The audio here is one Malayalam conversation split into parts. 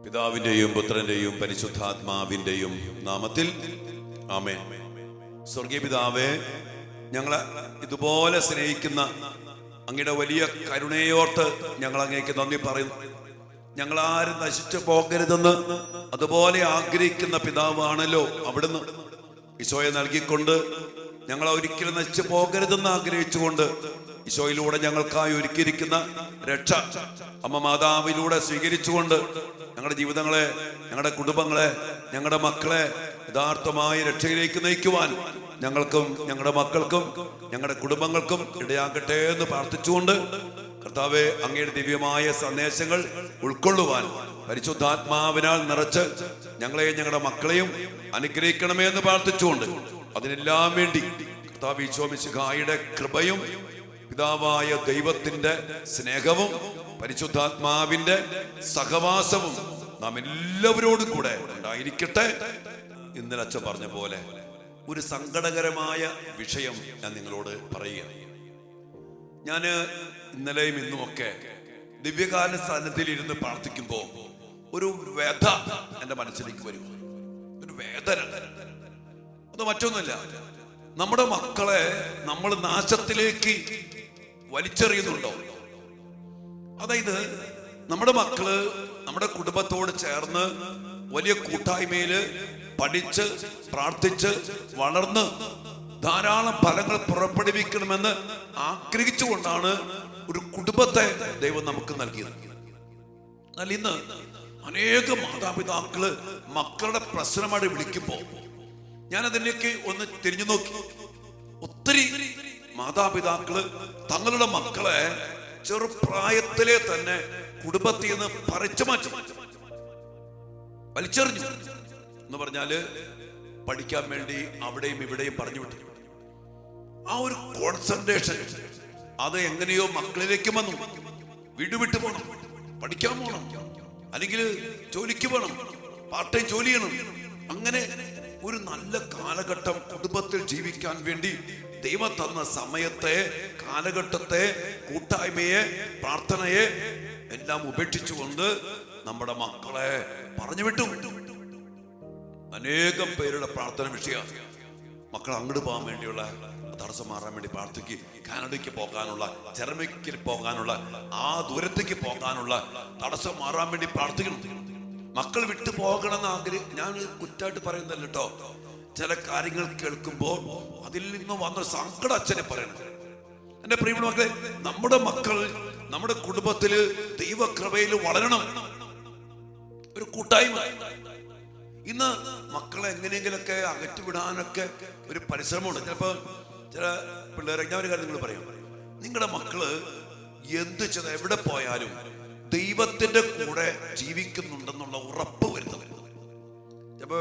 പിതാവിന്റെയും പുത്രന്റെയും പരിശുദ്ധാത്മാവിന്റെയും നാമത്തിൽ ആമേൻ. സ്വർഗീയ പിതാവേ, ഞങ്ങളെ ഇതുപോലെ സ്നേഹിക്കുന്ന അങ്ങയുടെ വലിയ കരുണയോർത്ത് ഞങ്ങൾ അങ്ങേക്ക് നന്ദി പറയുന്നു. ഞങ്ങളാരും നശിച്ചു പോകരുതെന്ന് അതുപോലെ ആഗ്രഹിക്കുന്ന പിതാവാണല്ലോ അവിടുന്ന്. ഈശോയെ നൽകിക്കൊണ്ട് ഞങ്ങളെ ഒരിക്കലും നശിച്ചു പോകരുതെന്ന് ആഗ്രഹിച്ചുകൊണ്ട് ഈശോയിലൂടെ ഞങ്ങൾക്കായി ഒരുക്കിയിരിക്കുന്ന രക്ഷ അമ്മ മാതാവിലൂടെ സ്വീകരിച്ചുകൊണ്ട് ഞങ്ങളുടെ ജീവിതങ്ങളെ, ഞങ്ങളുടെ കുടുംബങ്ങളെ, ഞങ്ങളുടെ മക്കളെ യഥാർത്ഥമായി രക്ഷയിലേക്ക് നയിക്കുവാൻ ഞങ്ങൾക്കും ഞങ്ങളുടെ മക്കൾക്കും ഞങ്ങളുടെ കുടുംബങ്ങൾക്കും ഇടയാകട്ടെ എന്ന് പ്രാർത്ഥിച്ചുകൊണ്ട്, കർത്താവേ, അങ്ങയുടെ ദിവ്യമായ സന്ദേശങ്ങൾ ഉൾക്കൊള്ളുവാൻ പരിശുദ്ധാത്മാവിനാൽ നിറച്ച് ഞങ്ങളെയും ഞങ്ങളുടെ മക്കളെയും അനുഗ്രഹിക്കണമേ എന്ന് പ്രാർത്ഥിച്ചുകൊണ്ട്, അതിനെല്ലാം വേണ്ടി കർത്താവ് ഈശോ മിശിഹായുടെ കൃപയും പിതാവായ ദൈവത്തിന്റെ സ്നേഹവും പരിശുദ്ധാത്മാവിന്റെ സഹവാസവും നാം എല്ലാവരോടും കൂടെ ഉണ്ടായിരിക്കട്ടെ. ഇന്നലെ അച്ഛൻ പറഞ്ഞ പോലെ ഒരു സങ്കടകരമായ വിഷയം ഞാൻ നിങ്ങളോട് പറയുക. ഞാൻ ഇന്നലെയും ഇന്നുമൊക്കെ ദിവ്യകാല സ്ഥാനത്തിൽ ഇരുന്ന് പ്രാർത്ഥിക്കുമ്പോൾ ഒരു വ്യഥ എൻ്റെ മനസ്സിലേക്ക് വരും, ഒരു വേദന. അത് മറ്റൊന്നുമില്ല, നമ്മുടെ മക്കളെ നമ്മൾ നാശത്തിലേക്ക് വലിച്ചെറിയുന്നുണ്ടോ? അതായത് നമ്മുടെ മക്കള് നമ്മുടെ കുടുംബത്തോട് ചേർന്ന് വലിയ കൂട്ടായ്മയില് പഠിച്ച് പ്രാർത്ഥിച്ച് വളർന്ന് ധാരാളം ഫലങ്ങൾ പുറപ്പെടുവിക്കണമെന്ന് ആഗ്രഹിച്ചുകൊണ്ടാണ് ഒരു കുടുംബത്തെ ദൈവം നമുക്ക് നൽകിയത്. എന്നാൽ ഇന്ന് അനേക മാതാപിതാക്കള് മക്കളുടെ പ്രശ്നമായിട്ട് വിളിക്കുമ്പോൾ ഞാൻ അതിലേക്ക് ഒന്ന് തിരിഞ്ഞു നോക്കി. ഒത്തിരി മാതാപിതാക്കള് തങ്ങളുടെ മക്കളെ ചെറുപ്രായത്തിലെ തന്നെ കുടുംബത്തിൽ നിന്ന് പറിച്ചു മാറ്റി, വലിച്ചെറിഞ്ഞു എന്ന് പറഞ്ഞാല് പഠിക്കാൻ വേണ്ടി അവിടെയും ഇവിടെയും പറഞ്ഞു വിട്ടു. ആ ഒരു കോൺസെൻട്രേഷൻ അത് എങ്ങനെയോ മക്കളിലേക്ക് വന്നു. വീട് വിട്ടു പോകണം, പഠിക്കാൻ പോകണം, അല്ലെങ്കിൽ ജോലിക്ക് പോകണം, പാർട്ട് ടൈം ജോലി ചെയ്യണം. അങ്ങനെ ഒരു നല്ല കാലഘട്ടം കുടുംബത്തിൽ ജീവിക്കാൻ വേണ്ടി ദൈവം തന്ന സമയത്തെ, കാലഘട്ടത്തെ, കൂട്ടായ്മയെ, പ്രാർത്ഥനയെ എല്ലാം ഉപേക്ഷിച്ചുകൊണ്ട് നമ്മുടെ മക്കളെ പറഞ്ഞു വിട്ടു. അനേകം പേരുടെ പ്രാർത്ഥന വിഷയമാണ് മക്കൾ അങ്ങോട്ട് പോകാൻ വേണ്ടിയുള്ള തടസ്സം മാറാൻ വേണ്ടി പ്രാർത്ഥിക്കുക, കാനഡയ്ക്ക് പോകാനുള്ള, ജർമ്മനിക്ക് പോകാനുള്ള, ആ ദൂരത്തേക്ക് പോകാനുള്ള തടസ്സം മാറാൻ വേണ്ടി പ്രാർത്ഥിക്കണം. മക്കൾ വിട്ടു പോകണമെന്ന് ആഗ്രഹം ഞാൻ കുറ്റായിട്ട് പറയുന്നല്ല കേട്ടോ. ചില കാര്യങ്ങൾ കേൾക്കുമ്പോൾ അതിൽ നിന്ന് വന്ന സങ്കടം അച്ഛനെ പറയണം. എന്റെ പ്രിയപ്പെട്ട മക്കളെ, നമ്മുടെ മക്കൾ നമ്മുടെ കുടുംബത്തില് ദൈവകൃപയിൽ വളരണം. ഒരു കൂട്ടായ്മ. ഇന്ന് മക്കളെ എങ്ങനെയെങ്കിലൊക്കെ അകറ്റിവിടാനൊക്കെ ഒരു പരിശ്രമമുണ്ട്. ചിലപ്പോൾ ചില പിള്ളേരെ, ഞാൻ ഒരു കാര്യം നിങ്ങൾ പറയാം, നിങ്ങളുടെ മക്കള് എന്ത് ചെയ്ത എവിടെ പോയാലും ദൈവത്തിന്റെ കൂടെ ജീവിക്കുന്നുണ്ടെന്നുള്ള ഉറപ്പ് വരുന്നവർ. ചിലപ്പോ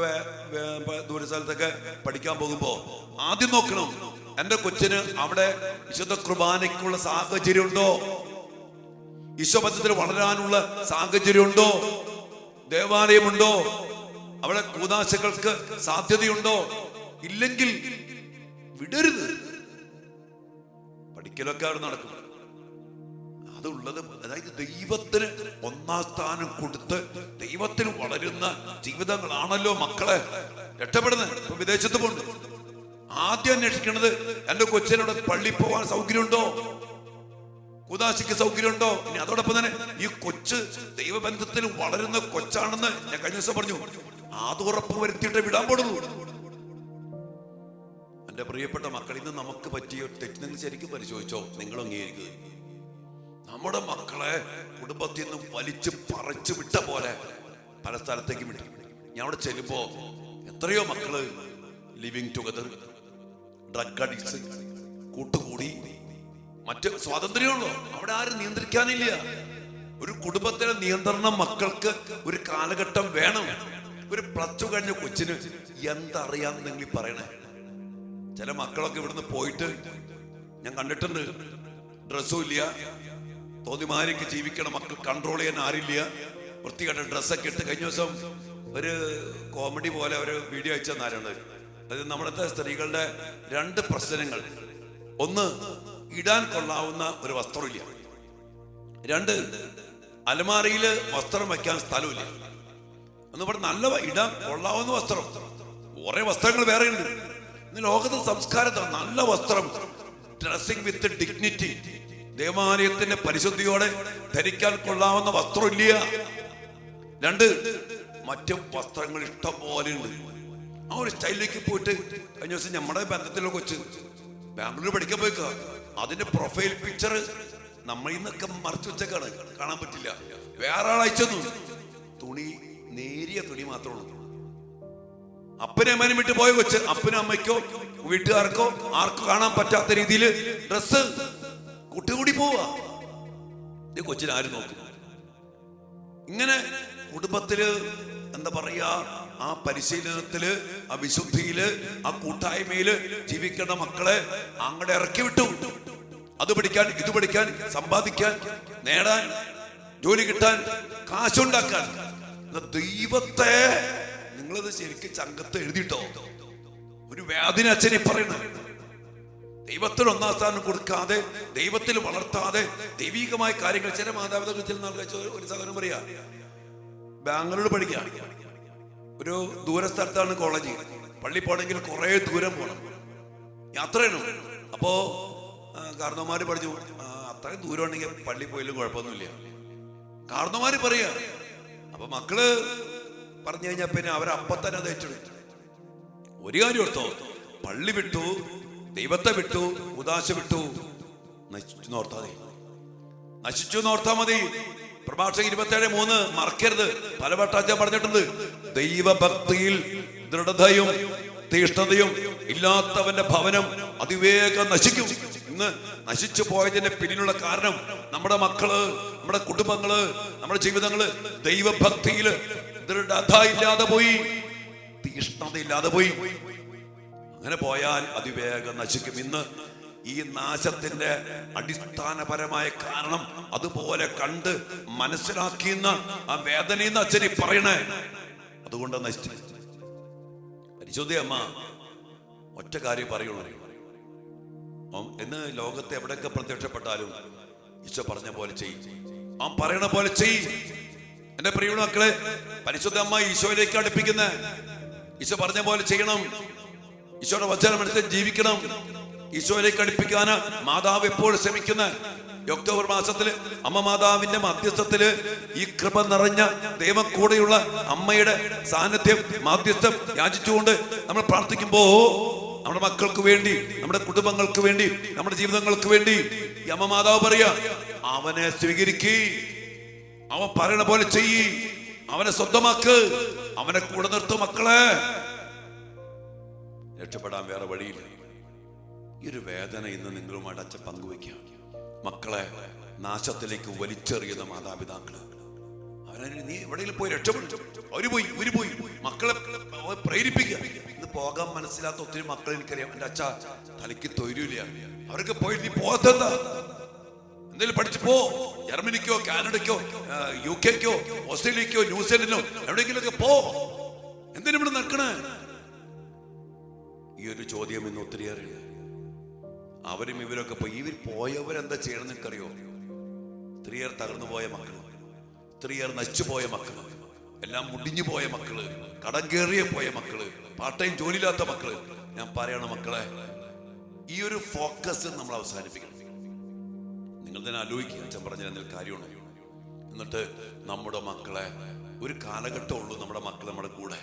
ദൂര സ്ഥലത്തൊക്കെ പഠിക്കാൻ പോകുമ്പോ ആദ്യം നോക്കണം, എന്റെ കൊച്ചിന് അവിടെ വിശുദ്ധ കുർബാനയ്ക്കുള്ള സാഹചര്യം ഉണ്ടോ, ഈശോപദ്ധത്തിൽ വളരാനുള്ള സാഹചര്യം ഉണ്ടോ, ദേവാലയമുണ്ടോ, അവിടെ കൂദാശകൾക്ക് സാധ്യതയുണ്ടോ? ഇല്ലെങ്കിൽ വിടരുത്. പഠിക്കലൊക്കെ അവിടെ നടക്കും. അതുള്ളത്, അതായത് ദൈവത്തിന് ഒന്നാം സ്ഥാനം കൊടുത്ത് ദൈവത്തിൽ വളരുന്ന ജീവിതങ്ങളാണല്ലോ മക്കളെ രക്ഷപ്പെടുന്നത്. ഇപ്പൊ വിദേശത്ത് പോകുന്നു, ആദ്യം അന്വേഷിക്കണത് എന്റെ കൊച്ചിനോട് പള്ളി പോകാൻ സൗകര്യമുണ്ടോ, കൂദാശിക്ക് സൗകര്യമുണ്ടോ. ഇനി അതോടൊപ്പം തന്നെ ഈ കൊച്ച് ദൈവബന്ധത്തിൽ വളരുന്ന കൊച്ചാണെന്ന് ഞാൻ കഴിഞ്ഞ ദിവസം പറഞ്ഞു. അത് ഉറപ്പ് വരുത്തിയിട്ട് വിടാൻ പാടുള്ളൂ. എന്റെ പ്രിയപ്പെട്ട മക്കൾ, ഇന്ന് നമുക്ക് പറ്റിയ തെറ്റ് നിങ്ങൾ ശരിക്കും പരിശോധിച്ചോ? നിങ്ങൾ അംഗീകരിക്കുക. നമ്മുടെ മക്കളെ കുടുംബത്തിൽ നിന്ന് വലിച്ചു പറിച്ചു വിട്ട പോലെ പല സ്ഥലത്തേക്ക് വിട്ടു. ഞാൻ അവിടെ ചെല്ലുമ്പോ എത്രയോ മക്കള് ലിവിങ് ടുഗദർ, ഡ്രഗ് അഡിക്ഷൻ, കൂട്ടുകൂടി, മറ്റ് സ്വാതന്ത്ര്യമുള്ളൂ. അവിടെ ആരും നിയന്ത്രിക്കാനില്ല. ഒരു കുടുംബത്തിലെ നിയന്ത്രണം മക്കൾക്ക് ഒരു കാലഘട്ടം വേണം. ഒരു പ്ലസ് ടു കഴിഞ്ഞ കൊച്ചിന് എന്തറിയാന്ന് നിങ്ങൾ പറയണേ. ചില മക്കളൊക്കെ ഇവിടുന്ന് പോയിട്ട് ഞാൻ കണ്ടിട്ടുണ്ട്, ഡ്രസ്സും ഇല്ല, തോന്നിമാരിക്ക് ജീവിക്കണം, മക്കൾ കൺട്രോൾ ചെയ്യാൻ ആരില്ല, വൃത്തികെട്ട ഡ്രസ്സൊക്കെ ഇട്ട്. കഴിഞ്ഞ ദിവസം ഒരു കോമഡി പോലെ ഒരു വീഡിയോ അയച്ചു തന്നാലുണ്ട്. അതായത് നമ്മുടെ സ്ത്രീകളുടെ രണ്ട് പ്രശ്നങ്ങൾ: ഒന്ന്, ഇടാൻ കൊള്ളാവുന്ന ഒരു വസ്ത്രമില്ല; രണ്ട്, അലമാരയില് വസ്ത്രം വയ്ക്കാൻ സ്ഥലമില്ല. എന്ന് പറഞ്ഞ നല്ല ഇടാൻ കൊള്ളാവുന്ന വസ്ത്രം. കുറെ വസ്ത്രങ്ങൾ വേറെ ഉണ്ട്. ഇന്ന് ലോകത്തെ സംസ്കാരത്തിൽ നല്ല വസ്ത്രം, ഡ്രസ്സിംഗ് വിത്ത് ഡിഗ്നിറ്റി, ദേവാലയത്തിന്റെ പരിശുദ്ധിയോടെ ധരിക്കാൻ കൊള്ളാവുന്ന വസ്ത്രം ഇല്ല. രണ്ട്, മറ്റു വസ്ത്രങ്ങൾ ഇഷ്ടം പോലെ ഉണ്ട്. ആ ഒരു സ്റ്റൈലിലേക്ക് പോയിട്ട് കഴിഞ്ഞ ദിവസം നമ്മുടെ ബന്ധത്തിലുള്ള കൊച്ച് ബാംഗ്ലൂർ പഠിക്കാൻ പോയിക്ക. അതിന്റെ പ്രൊഫൈൽ പിക്ചർ നമ്മൾ ഇന്നൊക്കെ മറച്ചു വെച്ചേക്കാണ്, കാണാൻ പറ്റില്ല. വേറെ ആൾ അയച്ചു തുണി, നേരിയ തുണി മാത്രമേ ഉള്ളൂ. അപ്പനും അമ്മനും വിട്ട് പോയ കൊച്ച് അപ്പനും അമ്മയ്ക്കോ വീട്ടുകാർക്കോ ആർക്കും കാണാൻ പറ്റാത്ത രീതിയിൽ ഡ്രസ്സ് കൂട്ടുകൂടി പോവാ. ഇത് കൊച്ചിന് ആരും നോക്കും? ഇങ്ങനെ കുടുംബത്തില് എന്താ പറയാ, ആ പരിശീലനത്തില്, ആ വിശുദ്ധിയില്, ആ കൂട്ടായ്മയില് ജീവിക്കേണ്ട മക്കളെ അങ്ങടെ ഇറക്കി വിട്ടു. അത് പഠിക്കാൻ, ഇത് പഠിക്കാൻ, സമ്പാദിക്കാൻ, നേടാൻ, ജോലി കിട്ടാൻ, കാശുണ്ടാക്കാൻ. ദൈവത്തെ നിങ്ങളത് ശരിക്കും ചങ്കത്ത് എഴുതിട്ടോ. ഒരു വ്യാധിന അച്ഛനെ പറയണ, ദൈവത്തിന് ഒന്നാം സ്ഥാനം കൊടുക്കാതെ, ദൈവത്തിൽ വളർത്താതെ ദൈവികമായ കാര്യങ്ങൾ ചില മാതാപിതാക്കൾ ചില നാൾ കഴിച്ച ഒരു സഹോദരൻ പറയാ, ബാംഗ്ലൂർ പഠിക്കുക, ഒരു ദൂര സ്ഥലത്താണ് കോളേജ്, പള്ളി പോകണമെങ്കിൽ കുറെ ദൂരം പോകണം, യാത്ര ചെയ്യണം. അപ്പോ കാരണവന്മാര് പറഞ്ഞു, അത്രയും ദൂരം ഉണ്ടെങ്കിൽ പള്ളി പോയാലും കുഴപ്പമൊന്നുമില്ല. കാരണവന്മാര് പറയാ. അപ്പൊ മക്കള് പറഞ്ഞു കഴിഞ്ഞാൽ പിന്നെ അവരപ്പം തന്നെ അത് ഏറ്റെടുത്തു. ഒരു കാര്യം ഓർത്തോ, പള്ളി വിട്ടു, ദൈവത്തെ വിട്ടു, ഉദാശ വിട്ടു, നശിച്ചു നോർത്താതെ, നശിച്ചു നോർത്താ മതി. പ്രഭാഷകൻ 27:3 മറക്കരുത്. പലവട്ടം പറഞ്ഞിട്ടുണ്ട്, ദൈവഭക്തിയിൽ ദൃഢതയും തീഷ്ണതയും ഇല്ലാത്തവന്റെ ഭവനം അതിവേഗം നശിക്കും. ഇന്ന് നശിച്ചു പോയതിന്റെ പിന്നിലുള്ള കാരണം നമ്മുടെ മക്കള്, നമ്മുടെ കുടുംബങ്ങള്, നമ്മുടെ ജീവിതങ്ങള് ദൈവഭക്തിയില് ദൃഢത ഇല്ലാതെ പോയി, തീഷ്ണത ഇല്ലാതെ പോയി. അങ്ങനെ പോയാൽ അതിവേഗം നശിക്കും. ഇന്ന് ഈ നാശത്തിന്റെ അടിസ്ഥാനപരമായ കാരണം അതുപോലെ കണ്ട് മനസ്സിലാക്കിയെന്ന ആ വേദനയെന്ന് അച്ഛനെ പറയണേ. അതുകൊണ്ട് നശിച്ചു. പരിശുദ്ധ അമ്മ ഒറ്റ കാര്യം പറയുള്ളൂ, എന്ന് ലോകത്തെ എവിടെയൊക്കെ പ്രത്യക്ഷപ്പെട്ടാലും ഈശോ പറഞ്ഞ പോലെ ചെയ്യും, ആ പറയണ പോലെ ചെയ്യും. എന്റെ പ്രിയമുള്ള മക്കളെ, പരിശുദ്ധ അമ്മ ഈശോയിലേക്ക് അടുപ്പിക്കുന്ന, ഈശോ പറഞ്ഞ പോലെ ചെയ്യണം, ഈശോയുടെ വചനം അനുസരിച്ച് ജീവിക്കണം. ഈശോയിലേക്ക് അടുപ്പിക്കാന് മാതാവ് എപ്പോഴും ശ്രമിക്കുന്ന ഒക്ടോബർ മാസത്തില് അമ്മ മാതാവിന്റെ മധ്യസ്ഥത്തില് ഈ കൃപ നിറഞ്ഞ ദൈവം കൂടെയുള്ള അമ്മയുടെ സാന്നിധ്യം, മാധ്യസ്ഥം യാചിച്ചുകൊണ്ട് നമ്മൾ പ്രാർത്ഥിക്കുമ്പോ നമ്മുടെ മക്കൾക്ക് വേണ്ടി, നമ്മുടെ കുടുംബങ്ങൾക്ക് വേണ്ടി, നമ്മുടെ ജീവിതങ്ങൾക്ക് വേണ്ടി ഈ അമ്മ മാതാവ് പറയാ, അവനെ സ്വീകരിക്ക്, അവൻ പറയണ പോലെ ചെയ്യ്, അവനെ സ്വന്തമാക്ക്, അവനെ കൂടെ നിർത്തും. മക്കളെ രക്ഷപ്പെടാൻ വേറെ വഴിയില്ല. ഈ ഒരു വേദന ഇന്ന് നിങ്ങളുമായിട്ട് അച്ഛൻ പങ്കുവയ്ക്കുക. മക്കളെ നാശത്തിലേക്ക് വലിച്ചെറിയുന്ന മാതാപിതാക്കള്, അവരെ നീ എവിടെയെങ്കിലും പോയി രക്ഷപ്പെടും, അവര് പോയി മക്കളെ പ്രേരിപ്പിക്കുക. ഇന്ന് പോകാൻ മനസ്സിലാത്ത ഒത്തിരി മക്കൾ എനിക്കറിയാം. എന്റെ അച്ഛ തലയ്ക്ക് തൊഴിലില്ല, അവർക്ക് പോയിട്ട് നീ പോകത്തെന്താ, എന്തെങ്കിലും പഠിച്ചു പോ, ജർമ്മനിക്കോ കാനഡയ്ക്കോ UK-ക്കോ ഓസ്ട്രേലിയക്കോ ന്യൂസിലൻഡിനോ എവിടെയെങ്കിലുമൊക്കെ പോ, എന്തിനും ഇവിടെ നിൽക്കണേ? ഈ ഒരു ചോദ്യം ഇന്ന് ഒത്തിരിയേറെ. അവരും ഇവരൊക്കെ പോയി, ഇവർ പോയവരെന്താ ചെയ്യണമെന്ന് എനിക്കറിയോ? സ്ത്രീയർ തകർന്നു പോയ മക്കള്, സ്ത്രീയർ നശിച്ചു പോയ മക്കള്, എല്ലാം മുടിഞ്ഞു പോയ മക്കള്, കടം കയറിയ പോയ മക്കള്, പാർട്ട് ടൈം ജോലിയില്ലാത്ത മക്കള്. ഞാൻ പറയണം മക്കളെ, ഈ ഒരു ഫോക്കസ് നമ്മൾ അവസാനിപ്പിക്കണം. നിങ്ങൾ തന്നെ ആലോചിക്കുക, അച്ഛൻ പറഞ്ഞതിൽ കാര്യമാണ്. എന്നിട്ട് നമ്മുടെ മക്കളെ, ഒരു കാലഘട്ടമുള്ളൂ നമ്മുടെ മക്കൾ നമ്മുടെ കൂടെ.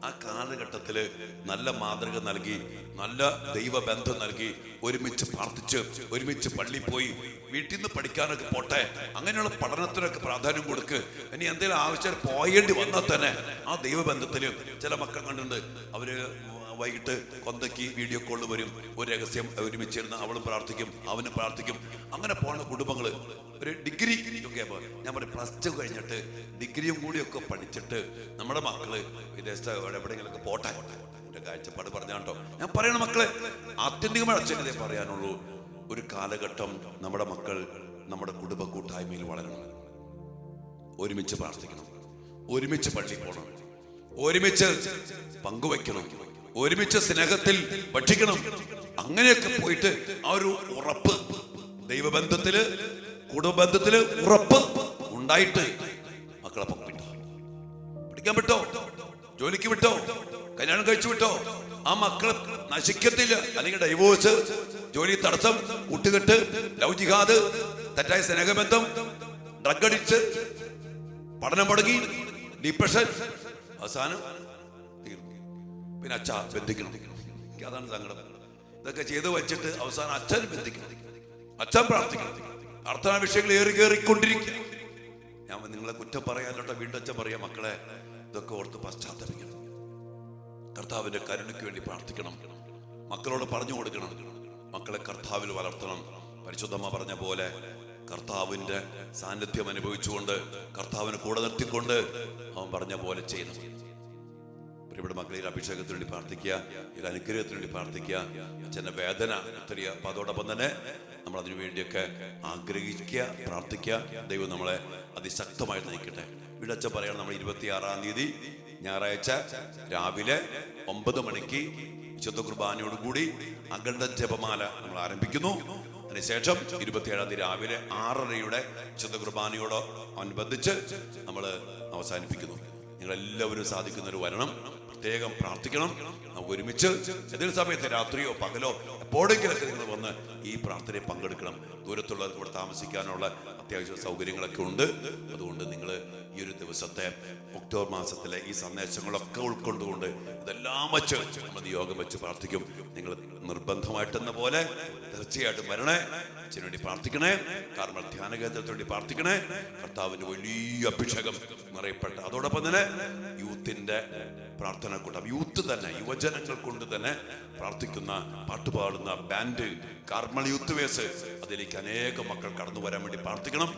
ആ കാലഘട്ടത്തില് നല്ല മാതൃക നൽകി, നല്ല ദൈവബന്ധം നൽകി, ഒരുമിച്ച് പ്രാർത്ഥിച്ച്, ഒരുമിച്ച് പള്ളി പോയി, വീട്ടിൽ നിന്ന് പഠിക്കാനൊക്കെ പോട്ടെ, അങ്ങനെയുള്ള പഠനത്തിനൊക്കെ പ്രാധാന്യം കൊടുക്ക്. ഇനി എന്തെങ്കിലും ആവശ്യം പോയേണ്ടി വന്നാൽ തന്നെ ആ ദൈവബന്ധത്തില് ചില മക്കൾ കണ്ടിട്ടുണ്ട്, അവര് വൈകിട്ട് കൊന്തയ്ക്ക് വീഡിയോ കോളിൽ വരും, ഒരു രഹസ്യം ഒരുമിച്ചിരുന്ന് അവളും പ്രാർത്ഥിക്കും, അവനും പ്രാർത്ഥിക്കും. അങ്ങനെ പോകുന്ന കുടുംബങ്ങള് ഒരു ഡിഗ്രി ഒക്കെ, ഞാൻ പറയും +2 കഴിഞ്ഞിട്ട് ഡിഗ്രിയും കൂടിയൊക്കെ പഠിച്ചിട്ട് നമ്മുടെ മക്കള് വിദേശത്ത് എവിടെയെങ്കിലൊക്കെ പോട്ടെ. എന്റെ കാഴ്ചപ്പാട് പറഞ്ഞാട്ടോ ഞാൻ പറയണ മക്കളെ, ആത്യന്തികമായ അച്ഛനതേ പറയാനുള്ളൂ. ഒരു കാലഘട്ടം നമ്മുടെ മക്കൾ നമ്മുടെ കുടുംബ കൂട്ടായ്മയിൽ വളരണം, ഒരുമിച്ച് പ്രാർത്ഥിക്കണം, ഒരുമിച്ച് പള്ളി പോകണം, ഒരുമിച്ച് പങ്കുവയ്ക്കണം, ഒരുമിച്ച് സ്നേഹത്തിൽ ഭക്ഷിക്കണം. അങ്ങനെയൊക്കെ പോയിട്ട് ആ ഒരു ഉറപ്പ് ദൈവബന്ധത്തില്, കുടുംബബന്ധത്തില് ഉറപ്പ് ഉണ്ടായിട്ട് മക്കളെ പഠിക്കണം. പഠിക്കാൻ വിട്ടോ, ജോലിക്ക് വിട്ടോ, കല്യാണം കഴിച്ചു വിട്ടോ, ആ മക്കൾ നശിക്കത്തില്ല. അല്ലെങ്കിൽ ഡൈവോഴ്സ്, ജോലി തടസ്സം, കൂട്ടുകെട്ട്, ലവ് ജിഹാദ്, തെറ്റായ സ്നേഹബന്ധം, ഡ്രഗ് അഡിക്ഷൻ, പഠനം മുടങ്ങി, ഡിപ്രഷൻ, അവസാനം തീർന്നു. പിന്നെ അച്ഛ ബന്ധിക്കണം. അതാണ് സങ്കടം. ഇതൊക്കെ ചെയ്ത് വെച്ചിട്ട് അവസാനം അച്ഛൻ ബന്ധിക്കണം, അച്ഛൻ പ്രാർത്ഥിക്കണം, പ്രാർത്ഥനാ വിഷയങ്ങൾ കയറിക്കൊണ്ടിരിക്കുക. ഞാൻ നിങ്ങളെ കുറ്റം പറയാനോട്ടെ, വീണ്ടും അച്ഛൻ പറയാം, മക്കളെ ഇതൊക്കെ ഓർത്ത് പശ്ചാത്തപിക്കണം, കർത്താവിന്റെ കരുണയ്ക്ക് വേണ്ടി പ്രാർത്ഥിക്കണം, മക്കളോട് പറഞ്ഞു കൊടുക്കണം, മക്കളെ കർത്താവിൽ വളർത്തണം. പരിശുദ്ധമ്മ പറഞ്ഞ പോലെ കർത്താവിന്റെ സാന്നിധ്യം അനുഭവിച്ചുകൊണ്ട്, കർത്താവിനെ കൂടെ നിർത്തിക്കൊണ്ട് അവൻ പറഞ്ഞ പോലെ ചെയ്യണം. ഇവിടെ മക്കളെ അഭിഷേകത്തിന് വേണ്ടി പ്രാർത്ഥിക്കുക, ഈ അനുഗ്രഹത്തിന് വേണ്ടി പ്രാർത്ഥിക്കുക. അച്ഛൻ്റെ വേദന ഒത്തിരി. അപ്പൊ അതോടൊപ്പം തന്നെ നമ്മൾ അതിനു വേണ്ടിയൊക്കെ ആഗ്രഹിക്കുക, പ്രാർത്ഥിക്കുക. ദൈവം നമ്മളെ അതിശക്തമായി നയിക്കട്ടെ. ഇവിടെ അച്ഛൻ പറയണം, നമ്മൾ 26-ാം തീയതി ഞായറാഴ്ച രാവിലെ 9 മണിക്ക് വിശുദ്ധ കുർബാനയോടുകൂടി അഖണ്ഡ ജപമാല നമ്മൾ ആരംഭിക്കുന്നു. അതിനുശേഷം 27-ാം തീയതി രാവിലെ 6:30 വിശുദ്ധ കുർബാനയോട് അനുബന്ധിച്ച് നമ്മൾ അവസാനിപ്പിക്കുന്നു. നിങ്ങളെല്ലാവരും സാധിക്കുന്നവർ വരണം, പ്രത്യേകം പ്രാർത്ഥിക്കണം. നമുക്ക് ഒരുമിച്ച് ഏതെങ്കിലും സമയത്ത് രാത്രിയോ പകലോ എപ്പോഴെങ്കിലൊക്കെ നിങ്ങൾ വന്ന് ഈ പ്രാർത്ഥനയിൽ പങ്കെടുക്കണം. ദൂരത്തുള്ള ഇവിടെ താമസിക്കാനുള്ള അത്യാവശ്യ സൗകര്യങ്ങളൊക്കെ ഉണ്ട്. അതുകൊണ്ട് നിങ്ങൾ ഈ ഒരു ദിവസത്തെ ഒക്ടോബർ മാസത്തിലെ ഈ സന്ദേശങ്ങളൊക്കെ ഉൾക്കൊണ്ടുകൊണ്ട് ഇതെല്ലാം വെച്ച് നമ്മൾ യോഗം വെച്ച് പ്രാർത്ഥിക്കും. നിങ്ങൾ നിർബന്ധമായിട്ടെന്ന പോലെ തീർച്ചയായിട്ടും വരണേ. അച്ഛന് വേണ്ടി പ്രാർത്ഥിക്കണേ, കാരണം ധ്യാന കേന്ദ്രത്തിന് വേണ്ടി പ്രാർത്ഥിക്കണേ. കർത്താവിന്റെ വലിയ അഭിഷേകം നിറയപ്പെട്ട, അതോടൊപ്പം തന്നെ യൂത്തിന്റെ പ്രാർത്ഥന കൂട്ടം, യൂത്ത് തന്നെ, യുവജനങ്ങൾ കൊണ്ട് തന്നെ പ്രാർത്ഥിക്കുന്ന, പാട്ടുപാടുന്ന ബാൻഡ്, കാർമൽ യൂത്ത് വേസ്, അതിലേക്ക് അനേകം മക്കൾ കടന്നു വരാൻ വേണ്ടി പ്രാർത്ഥിക്കണം.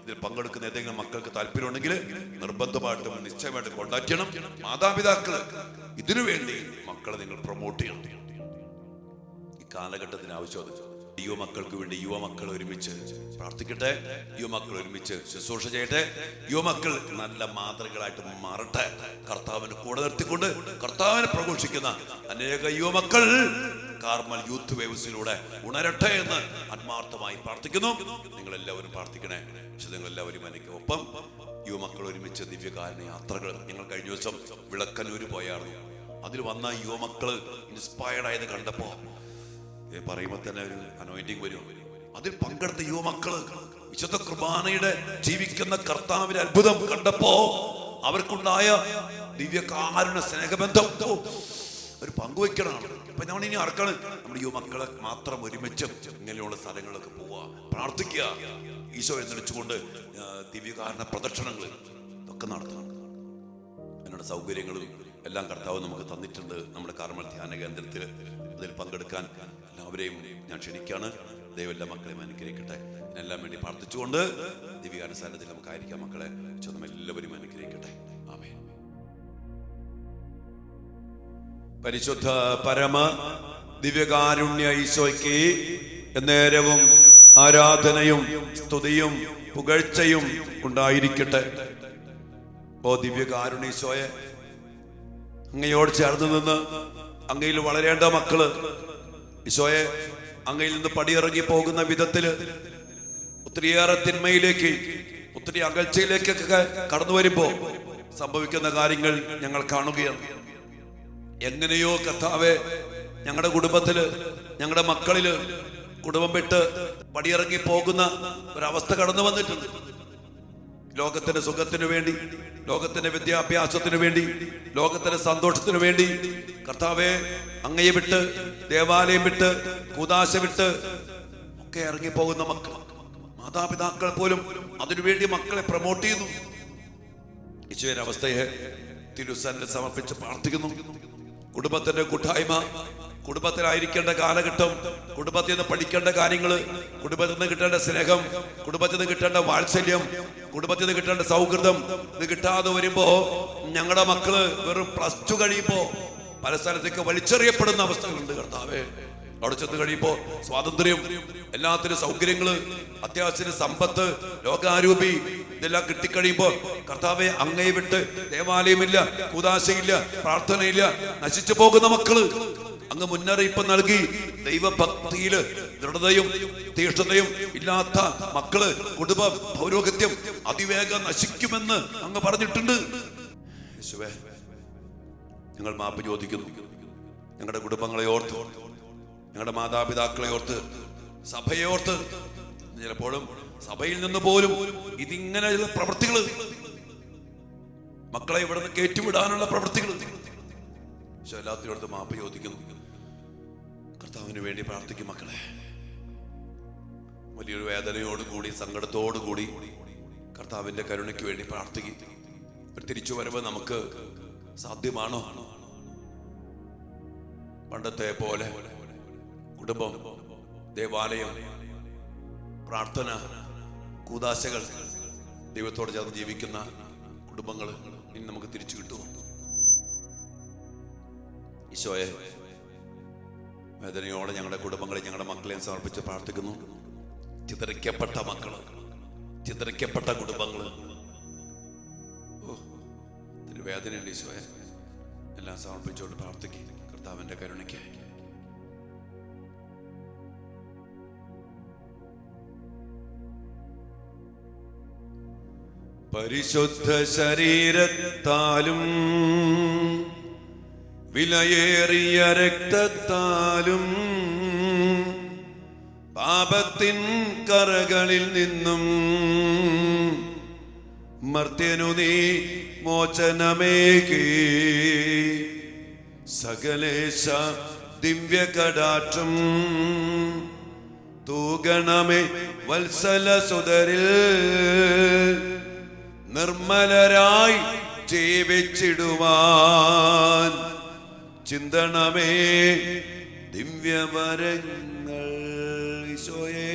ഇതിൽ പങ്കെടുക്കുന്ന ഏതെങ്കിലും മക്കൾക്ക് താല്പര്യമുണ്ടെങ്കിൽ നിർബന്ധമായിട്ടും നിശ്ചയമായിട്ട് കോണ്ടാക്ട് ചെയ്യണം. മാതാപിതാക്കൾ ഇതിനു വേണ്ടി മക്കളെ നിങ്ങൾ പ്രൊമോട്ട് ചെയ്യണം. ഈ കാലഘട്ടത്തിന് ആവശ്യം യുവമക്കൾക്ക് വേണ്ടി യുവമക്കൾ ഒരുമിച്ച് പ്രാർത്ഥിക്കട്ടെ, യുവമക്കൾ ഒരുമിച്ച് ശുശ്രൂഷ ചെയ്യട്ടെ, യുവമക്കൾ നല്ല മാതൃകളായിട്ട് മാറട്ടെ. കർത്താവിന് കൂടെ നിർത്തിക്കൊണ്ട് കർത്താവിനെ പ്രഘോഷിക്കുന്ന അനേക യുവമക്കൾ കാർമൽ യൂത്ത് വേവ്സിലൂടെ ഉണരട്ടെ എന്ന് ആത്മാർത്ഥമായി പ്രാർത്ഥിക്കുന്നു. നിങ്ങളെല്ലാവരും പ്രാർത്ഥിക്കണേ. പക്ഷെ നിങ്ങളെല്ലാവരും എനിക്ക് ഒപ്പം യുവമക്കൾ ഒരുമിച്ച് ദിവ്യകാരുണ്യ യാത്രകൾ. ഞങ്ങൾ കഴിഞ്ഞ ദിവസം വിളക്കന്നൂര് പോയായിരുന്നു. അതിൽ വന്ന യുവമക്കള് ഇൻസ്പയർഡ് ആയത് കണ്ടപ്പോ പറയുമ്പോ തന്നെ ഒരു അനോയിന്റിങ് വരും. അതിൽ പങ്കെടുത്ത യുവമക്കള് വിശുദ്ധ കുർബാനയുടെ ജീവിക്കുന്ന കർത്താവിന്റെ അത്ഭുതം കണ്ടപ്പോ അവർക്കുണ്ടായ ദിവ്യകാരുണ്യ സ്നേഹബന്ധം ഒരു പങ്കുവയ്ക്കണമാണ്. അപ്പൊ നമ്മൾ ഇനി ആർക്കാണ് നമ്മുടെ യുവമക്കളെ മാത്രം ഒരുമിച്ച് ഇങ്ങനെയുള്ള സ്ഥലങ്ങളിലൊക്കെ പോവുക, പ്രാർത്ഥിക്കുക, ഈശോ എന്നെടുച്ചുകൊണ്ട് ദിവ്യകാരുണ്യ പ്രദക്ഷിണങ്ങൾ ഇതൊക്കെ നടത്തണം. അതിനുള്ള സൗകര്യങ്ങളും എല്ലാം കർത്താവ് നമുക്ക് തന്നിട്ടുണ്ട്. നമ്മുടെ കാർമൽ ധ്യാന കേന്ദ്രത്തിൽ അതിൽ പങ്കെടുക്കാൻ എല്ലാവരെയും ഞാൻ ക്ഷണിക്കാണ്. ദൈവം എല്ലാ മക്കളെയും അനുഗ്രഹിക്കട്ടെ. ഇതിനെല്ലാം വേണ്ടി പ്രാർത്ഥിച്ചുകൊണ്ട് ദിവ്യകാരുണ്യ സാന്നിധ്യത്തിൽ നമുക്കായിരിക്കാം മക്കളെ. എല്ലാവരും അനുഗ്രഹിക്കട്ടെ. ആമേൻ. പരിശുദ്ധ പരമ ദിവ്യകാരുണ്യ ഈശോയ്ക്ക് എന്നേരവും ആരാധനയും സ്തുതിയും പുകഴ്ചയും ഉണ്ടായിരിക്കട്ടെ. ഓ ദിവ്യകാരുണ്യ ഈശോയെ, അങ്ങയോട് ചേർന്ന് നിന്ന് അങ്ങയിൽ വളരേണ്ട മക്കള് ഈശോയെ, അങ്ങയിൽ നിന്ന് പടിയിറങ്ങി പോകുന്ന വിധത്തില് ഒത്തിരിയേറെ തിന്മയിലേക്ക്, ഒത്തിരി അകൽച്ചയിലേക്കൊക്കെ കടന്നു വരുമ്പോ സംഭവിക്കുന്ന കാര്യങ്ങൾ ഞങ്ങൾ കാണുകയാണ്. എങ്ങനെയോ കർത്താവെ, ഞങ്ങളുടെ കുടുംബത്തില്, ഞങ്ങളുടെ മക്കളില് കുടുംബം വിട്ട് പടിയിറങ്ങി പോകുന്ന ഒരവസ്ഥ കടന്നു വന്നിട്ടുണ്ട്. ലോകത്തിന്റെ സുഖത്തിനു വേണ്ടി, ലോകത്തിന്റെ വിദ്യാഭ്യാസത്തിനു വേണ്ടി, ലോകത്തിന്റെ സന്തോഷത്തിനു വേണ്ടി കർത്താവെ അങ്ങയെ വിട്ട്, ദേവാലയം വിട്ട്, കൂദാശ വിട്ട് ഒക്കെ ഇറങ്ങിപ്പോകുന്ന മക്കൾ, മാതാപിതാക്കൾ പോലും അതിനുവേണ്ടി മക്കളെ പ്രൊമോട്ട് ചെയ്യുന്നു. ഈശോയുടെ അവസ്ഥയെ തിരുസന്നിധിയിൽ സമർപ്പിച്ച് പ്രാർത്ഥിക്കുന്നു. കുടുംബത്തിന്റെ കൂട്ടായ്മ, കുടുംബത്തിലായിരിക്കേണ്ട കാലഘട്ടം, കുടുംബത്തിൽ നിന്ന് പഠിക്കേണ്ട കാര്യങ്ങള്, കുടുംബത്തിൽ നിന്ന് കിട്ടേണ്ട സ്നേഹം, കുടുംബത്തിൽ നിന്ന് കിട്ടേണ്ട വാത്സല്യം, കുടുംബത്തിൽ നിന്ന് കിട്ടേണ്ട സൗഹൃദം ഇത് കിട്ടാതെ വരുമ്പോ ഞങ്ങളുടെ മക്കള് വെറും +2 കഴിയുമ്പോ പല സ്ഥലത്തേക്ക് വലിച്ചെറിയപ്പെടുന്ന അവസ്ഥകളുണ്ട്. കർത്താവേ, അവിടെ ചെന്ന് കഴിയുമ്പോ സ്വാതന്ത്ര്യം, എല്ലാത്തിനും സൗകര്യങ്ങള്, അത്യാവശ്യത്തിന് സമ്പത്ത്, ലോകാരൂപി ഇതെല്ലാം കിട്ടിക്കഴിയുമ്പോ കർത്താവെ അങ്ങയെ വിട്ട് ദേവാലയമില്ല, കൂദാശയില്ല, പ്രാർത്ഥനയില്ല, നശിച്ചു പോകുന്ന മക്കള് അങ്ങ് മുന്നറിയിപ്പ് നൽകി. ദൈവഭക്തിയില് ദൃഢതയും തീഷ്ണതയും ഇല്ലാത്ത മക്കള്, കുടുംബ പൗരോഹിത്യം അതിവേഗം നശിക്കുമെന്ന് അങ്ങ് പറഞ്ഞിട്ടുണ്ട്. യേശുവേ, ഞങ്ങൾ മാപ്പ് ചോദിക്കുന്നു. ഞങ്ങളുടെ കുടുംബങ്ങളെ ഓർത്ത്, ഞങ്ങളുടെ മാതാപിതാക്കളെ ഓർത്ത്, സഭയെ ഓർത്ത്, ചിലപ്പോഴും സഭയിൽ നിന്ന് പോലും ഇതിങ്ങനെയുള്ള പ്രവൃത്തികൾ, മക്കളെ ഇവിടെ നിന്ന് കയറ്റിവിടാനുള്ള പ്രവൃത്തികൾ, എല്ലാത്തിനോടത്ത് മാപ്പ് ചോദിക്കുന്നു. കർത്താവിന് വേണ്ടി പ്രാർത്ഥിക്കും. മക്കളെ വലിയൊരു വേദനയോടുകൂടി, സങ്കടത്തോടുകൂടി കർത്താവിന്റെ കരുണയ്ക്ക് വേണ്ടി പ്രാർത്ഥിക്കും. ഒരു തിരിച്ചുവരവ് നമുക്ക് സാധ്യമാണോ? പണ്ടത്തെ പോലെ കുടുംബം, ദേവാലയം, പ്രാർത്ഥന, കൂദാശകൾ, ദൈവത്തോട് ചേർന്ന് ജീവിക്കുന്ന കുടുംബങ്ങൾ ഇനി നമുക്ക് തിരിച്ചു കിട്ടുമോ? ഈശോയെ, വേദനയോടെ ഞങ്ങളുടെ കുടുംബങ്ങളെ, ഞങ്ങളുടെ മക്കളെയും സമർപ്പിച്ച് പ്രാർത്ഥിക്കുന്നു. ചിതറിക്കപ്പെട്ട മക്കള്, ചിതറിക്കപ്പെട്ട കുടുംബങ്ങള്, വേദനയുണ്ട് ഈശോയെ. എല്ലാം സമർപ്പിച്ചുകൊണ്ട് പ്രാർത്ഥിക്കും കർത്താവിന്റെ കരുണയ്ക്ക്. പരിശുദ്ധ ശരീരത്താലും വിലയേറിയ രക്തത്താലും പാപത്തിൻ കറകളിൽ നിന്നും മർത്യനു നീ മോചനമേകി. സകലേശ ദിവ്യകടാക്ഷം തൂകണമേ വത്സല സുതരിൽ. നിർമ്മലരായി ജീവിച്ചിടുവാൻ ചിന്തണമേ ദിവ്യവരങ്ങൾ. ഈശോയേ,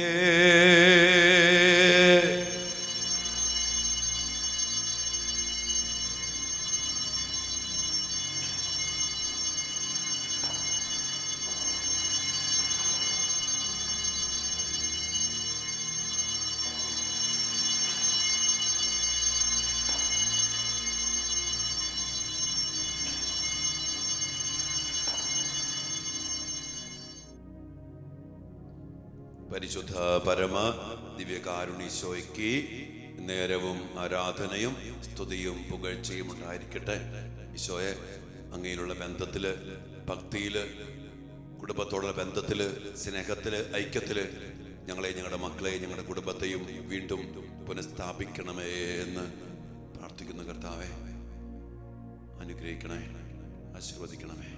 പരിശുദ്ധ പരമ ദിവ്യകാരുണീശോയ്ക്ക് നേരവും ആരാധനയും സ്തുതിയും പുകഴ്ചയും ഉണ്ടായിരിക്കട്ടെ. ഈശോയെ, അങ്ങയിലുള്ള ബന്ധത്തില്, ഭക്തിയില്, കുടുംബത്തോടുള്ള ബന്ധത്തില്, സ്നേഹത്തില്, ഐക്യത്തില് ഞങ്ങളെ, ഞങ്ങളുടെ മക്കളെ, ഞങ്ങളുടെ കുടുംബത്തെയും വീണ്ടും പുനഃസ്ഥാപിക്കണമേ എന്ന് പ്രാർത്ഥിക്കുന്നു. കർത്താവെ, അനുഗ്രഹിക്കണേ, ആശീർവദിക്കണമേ.